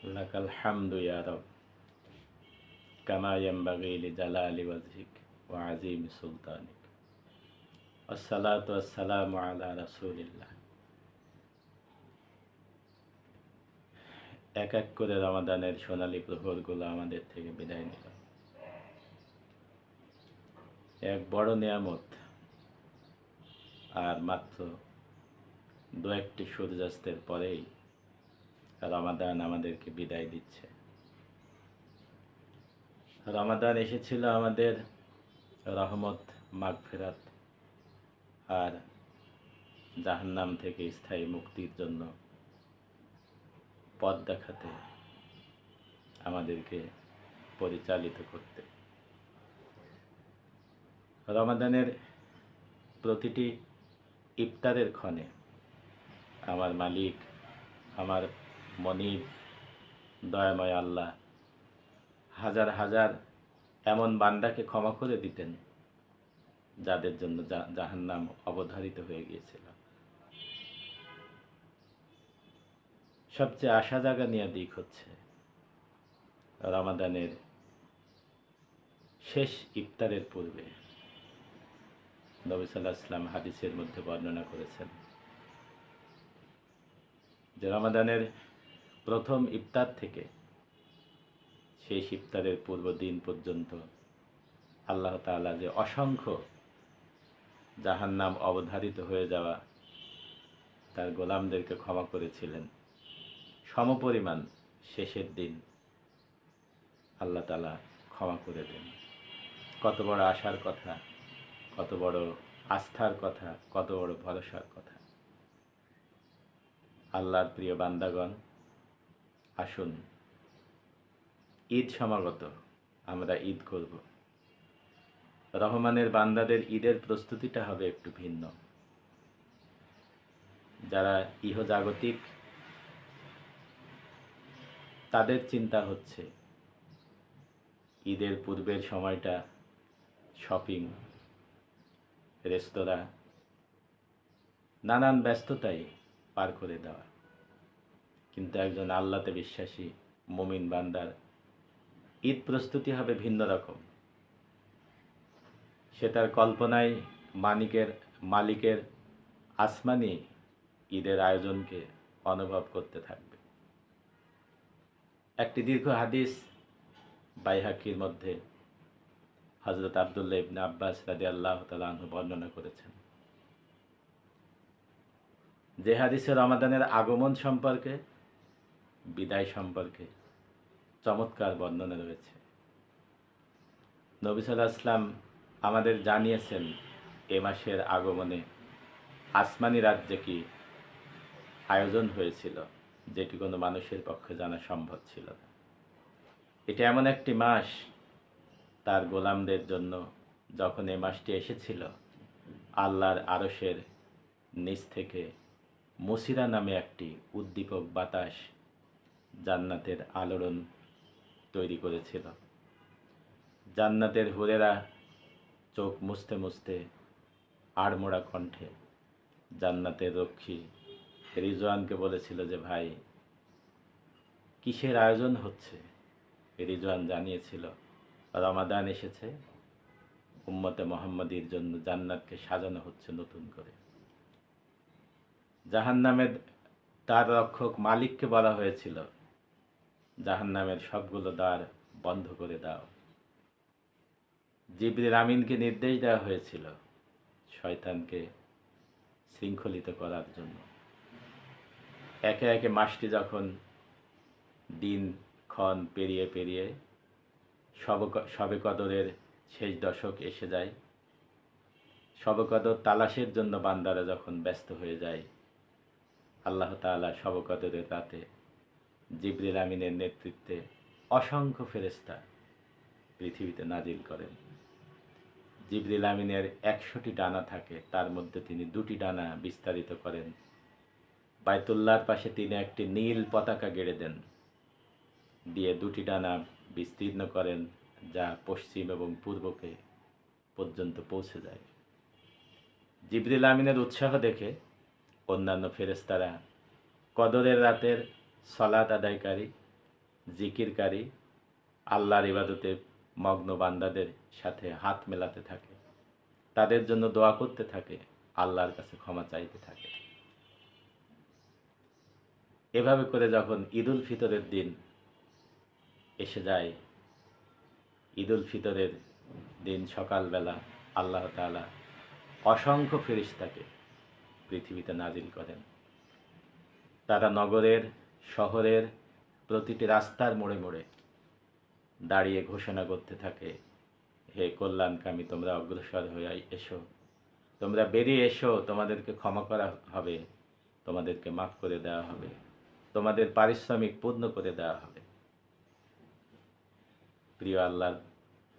লাকাল হামদু ইয়া রব কামা ইয়ানবাগি লিজালালি ওয়াজহিক ওয়া আযীমি সুলতানিক। আসসালাতু ওয়াসসালামু আলা রাসূলিল্লাহ। এক এক করে রমাদানের সোনালী প্রহরগুলো আমাদের থেকে বিদায় নিল। এক বড় নিয়ামত, আর মাত্র দু একটি সূর্যাস্তের পরেই রমাদান আমাদেরকে বিদায় দিচ্ছে। রমাদান এসেছিল আমাদের রহমত, মাগফিরাত আর জাহান্নাম থেকে স্থায়ী মুক্তির জন্য পথ দেখাতে, আমাদেরকে পরিচালিত করতে। রমাদানের প্রতিটি ইফতারের ক্ষণে আমার মালিক, আমার মনিব, দয়াময় আল্লাহ হাজার হাজার এমন বান্দাকে ক্ষমা করে দিতেন যাদের জন্য জাহান্নাম অবধারিত হয়ে গিয়েছিল। সবচেয়ে আশা জাগানিয়া দিক হচ্ছে রমাদানের শেষ ইফতারের পূর্বে নবী সাল্লাল্লাহু আলাইহি ওয়াসাল্লাম হাদিসের মধ্যে বর্ণনা করেছেন যে রমাদানের প্রথম ইফতার থেকে শেষ ইফতারের পূর্ব দিন পর্যন্ত আল্লাহ তাআলা যে অসংখ্য জাহান্নাম অবধারিত হয়ে যাওয়া তার গোলামদেরকে ক্ষমা করেছিলেন, সমপরিমাণ শেষের দিন আল্লাহ তাআলা ক্ষমা করে দেন। কত বড় আশার কথা, কত বড় আস্থার কথা, কত বড় ভরসার কথা। আল্লাহর প্রিয় বান্দাগণ, আসুন ঈদ সমাগত, আমরা ঈদ করব। রহমানের বান্দাদের ঈদের প্রস্তুতিটা হবে একটু ভিন্ন। যারা ইহজাগতিক, তাদের চিন্তা হচ্ছে ঈদের পূর্বের সময়টা শপিং, রেস্তোরাঁ, নানান ব্যস্ততায় পার করে দেওয়া। কিন্তু একজন আল্লাহতে বিশ্বাসী মুমিন বান্দার ঈদ প্রস্তুতি হবে ভিন্ন রকম। সে তার কল্পনায় মালিকের আসমানি ঈদের আয়োজনকে অনুভব করতে থাকবে। একটি দীর্ঘ হাদিস বাইহাকির মধ্যে হযরত আব্দুল্লাহ ইবনে আব্বাস রাদিয়াল্লাহু তাআলা আনহু বর্ণনা করেছেন, যে হাদিসে রমাদানের আগমন সম্পর্কে, বিদায় সম্পর্কে চমৎকার বর্ণনা রয়েছে। নবী সাল্লাল্লাহু আলাইহি ওয়াসাল্লাম আমাদের জানিয়েছেন এ মাসের আগমনে আসমানি রাজ্যে কি আয়োজন হয়েছিল, যেটি কোনো মানুষের পক্ষে জানা সম্ভব ছিল না। এটা এমন একটি মাস, তার গোলামদের জন্য যখন এই মাসটি এসেছিল, আল্লাহর আরশের নিচ থেকে মুসিরা নামে একটি উদ্দীপক বাতাস জান্নাতের আলোড়ন তৈরি করেছিল। জান্নাতের হুরেরা চোখ মুছতে মুছতে আড়মোড়া কণ্ঠে জান্নাতের রক্ষী রিজওয়ানকে বলেছিল যে, ভাই, কিসের আয়োজন হচ্ছে? রিজওয়ান জানিয়েছিল, রমাদান এসেছে, উম্মতে মুহাম্মাদীর জন্য জান্নাতকে সাজানো হচ্ছে নতুন করে। জাহান্নামের দ্বার রক্ষক মালিককে বলা হয়েছিল, জাহান্নামের সবগুলো দ্বার বন্ধ করে দাও। জিবরিল আমিনকে নির্দেশ দেওয়া হয়েছিল শয়তানকে শৃঙ্খলিত করার জন্য। একে একে মাসটি যখন দিনক্ষণ পেরিয়ে পেরিয়ে শবে কদরের শেষ দশক এসে যায়, শবে কদর তালাশের জন্য বান্দারা যখন ব্যস্ত হয়ে যায়, আল্লাহ তাআলা শবে কদরের রাতে জিবরিল আমিনের নেতৃত্বে অসংখ্য ফেরেশতা পৃথিবীতে নাজিল করেন। জিবরিল আমিনের 100টি ডানা থাকে, তার মধ্যে তিনি 2টি ডানা বিস্তারিত করেন। বাইতুল্লাহর পাশে তিনি একটি নীল পতাকা গেড়ে দেন, দিয়ে 2টি ডানা বিস্তীর্ণ করেন, যা পশ্চিম এবং পূর্বকে পর্যন্ত পৌঁছে যায়। জিবরিল আমিনের উৎসাহ দেখে অন্যান্য ফেরেশতারা কদরের রাতের সালাত আদায়কারী জিকিরকারী, আল্লাহর ইবাদতে মগ্ন বান্দাদের সাথে হাত মেলাতে থাকে, তাদের জন্য দোয়া করতে থাকে, আল্লাহর কাছে ক্ষমা চাইতে থাকে। এভাবে করে যখন ঈদুল ফিতরের দিন এসে যায়, ঈদুল ফিতরের দিন সকালবেলা আল্লাহ তাআলা অসংখ্য ফেরেশতাকে পৃথিবীতে নাজিল করেন। তারা নগরের, শহরের প্রতিটি রাস্তার মোড়ে মোড়ে দাঁড়িয়ে ঘোষণা করতে থাকে, হে কল্যাণকামী, তোমরা অগ্রসর হয়ে এসো, তোমরা বেরিয়ে এসো, তোমাদেরকে ক্ষমা করা হবে, তোমাদেরকে মাফ করে দেওয়া হবে, তোমাদের পারিশ্রমিক পূর্ণ করে দেওয়া হবে। প্রিয় আল্লাহর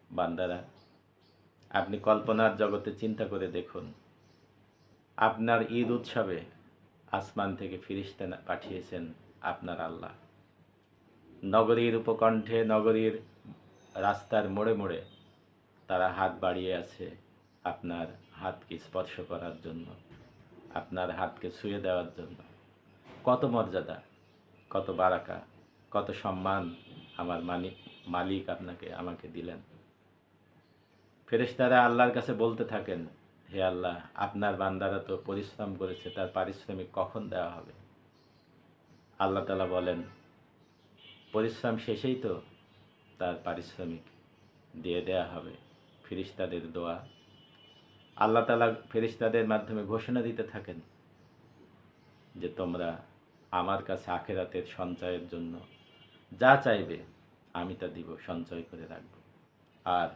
বান্দারা, আপনি কল্পনার জগতে চিন্তা করে দেখুন, আপনার ঈদ উৎসবে আসমান থেকে ফিরিস্তা পাঠিয়েছেন আপনার আল্লাহ। নগরীর উপকণ্ঠে, নগরীর রাস্তার মোড়ে মোড়ে তারা হাত বাড়িয়ে আছে আপনার হাতকে স্পর্শ করার জন্য, আপনার হাতকে ছুঁয়ে দেওয়ার জন্য। কত মর্যাদা, কত বারাকা, কত সম্মান আমার মালিক আমাকে দিলেন। ফেরেশতারা আল্লাহর কাছে বলতে থাকেন, হে আল্লাহ, আপনার বান্দারা তো পরিশ্রম করেছে, তার পারিশ্রমিক কখন দেওয়া হবে? আল্লাহ তাআলা বলেন, পরিশ্রম শেষেই তো তার পারিশ্রমিক দিয়ে দেয়া হবে। ফেরেশতাদের দোয়া, আল্লাহ তাআলা ফেরেশতাদের মাধ্যমে ঘোষণা দিতে থাকেন যে তোমরা আমার কাছে আখিরাতের সঞ্চয়ের জন্য যা চাইবে আমি তা দিব, সঞ্চয় করে রাখব। আর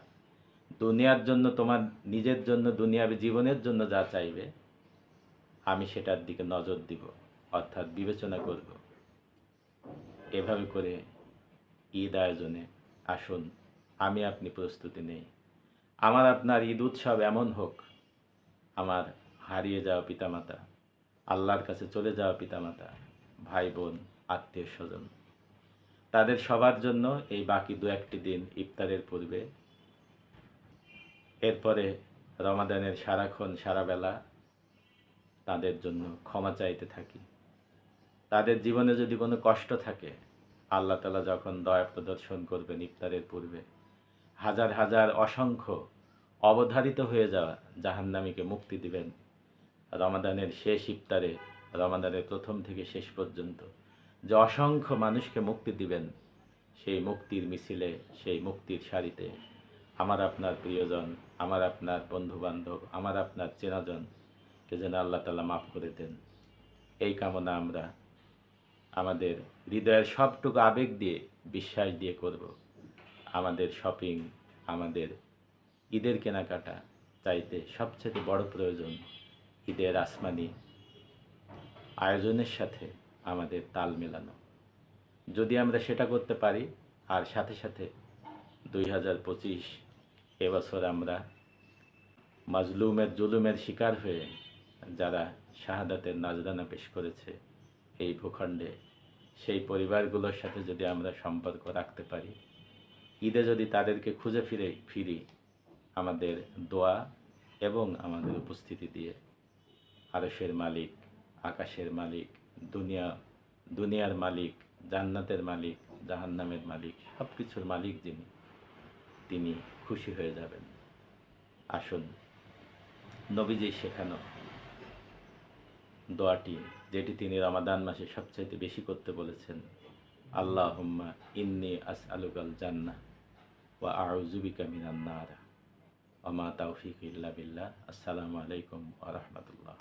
দুনিয়ার জন্য, তোমার নিজের জন্য, দুনিয়াবী জীবনের জন্য যা চাইবে আমি সেটার দিকে নজর দিব, অর্থাৎ বিবেচনা করব। এভাবে করে ঈদ আয়োজনে আসুন, আমি আপনি প্রস্তুতি নেই। আমার আপনার ঈদ উৎসব এমন হোক, আমার হারিয়ে যাওয়া পিতামাতা, আল্লাহর কাছে চলে যাওয়া পিতামাতা, ভাই বোন, আত্মীয় স্বজন, তাদের সবার জন্য এই বাকি দু একটি দিন ইফতারের পূর্বে, এরপরে রমাদানের সারাক্ষণ সারাবেলা তাদের জন্য ক্ষমা চাইতে থাকি। তাদের জীবনে যদি কোনো কষ্ট থাকে, আল্লাহ তাআলা যখন দয়া প্রদর্শন করবেন ইফতারের পূর্বে, হাজার হাজার অসংখ্য অবধারিত হয়ে যাওয়া জাহান্নামীকে মুক্তি দিবেন। রমাদানের শেষ ইফতারে, রমাদানের প্রথম থেকে শেষ পর্যন্ত যে অসংখ্য মানুষকে মুক্তি দিবেন, সেই মুক্তির মিছিলে, সেই মুক্তির সারিতে আমার আপনার প্রিয়জন, আমার আপনার বন্ধুবান্ধব, আমার আপনার চেনাজনকে যেন আল্লাহ তাআলা মাফ করে দেন, এই কামনা আমরা আমাদের হৃদয়ের সবটুকু আবেগ দিয়ে, বিশ্বাস দিয়ে করব। আমাদের শপিং, আমাদের ঈদের কেনাকাটা চাইতে সবচেয়ে বড় প্রয়োজন ঈদের আসমানি আয়োজনের সাথে আমাদের তাল মেলানো। যদি আমরা সেটা করতে পারি, আর সাথে সাথে 2025 এবছর আমরা মাজলুমের জুলুমের শিকার হয়ে যারা শাহাদাতের নাজরানা পেশ করেছে এই ভূখণ্ডে, সেই পরিবারগুলোর সাথে যদি আমরা সম্পর্ক রাখতে পারি, ঈদে যদি তাদেরকে খুঁজে ফিরি আমাদের দোয়া এবং আমাদের উপস্থিতি দিয়ে, আরশের মালিক, আকাশের মালিক, দুনিয়ার মালিক, জান্নাতের মালিক, জাহান্নামের মালিক, সব কিছুর মালিক যিনি, তিনি খুশি হয়ে যাবেন। আসুন নবীজি শেখানো দোয়াটি, যেটি তিনি রমাদান মাসে সবচাইতে বেশি করতে বলেছেন, আল্লাহুম্মা ইন্নী আসআলুকাল জান্নাহ ওয়া আউযু বিকা মিনান নার, ওয়া মা তাওফীকি ইল্লা বিল্লাহ। আসসালামু আলাইকুম ওয়া রাহমাতুল্লাহ।